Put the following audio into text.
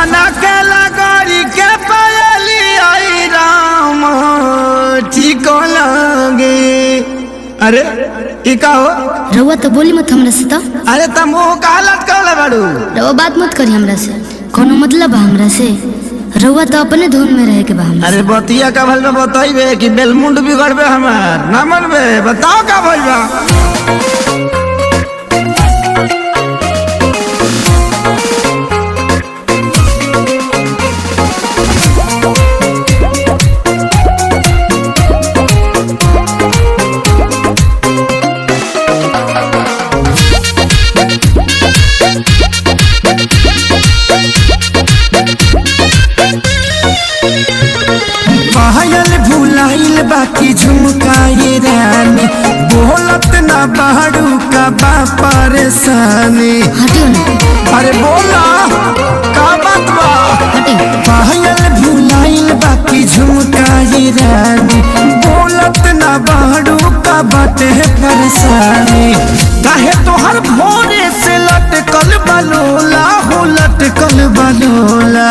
छाना के लगरी के पायली आई राम ठीक लगे। अरे ई का हो रउआ तो बोली मत हमरा से। तो अरे तुम मुँह कालत कर बाड़ू। रउआ बात मत करी हमरा से, कोनो मतलब बा हमरा से? रउआ तो अपने धुन में रहे के बा हमरा से। अरे बतिया का भल में बताइबे कि बेलमुंड बिगड़बे हमार ना मनबे। बताओ का भइल बा। पायल भुलाइल बाकी झुमकाए रानी बोलत ना बाड़ू का बा परेशानी। हटियो ना। अरे बोला का बात बा। हटियो। पायल भुलाइल बाकी झुमकाए रानी बोलत ना बाड़ू का बाटे परेशानी। काहे तोहर भोरे से लटकल बलोला हो लटकल बलोला।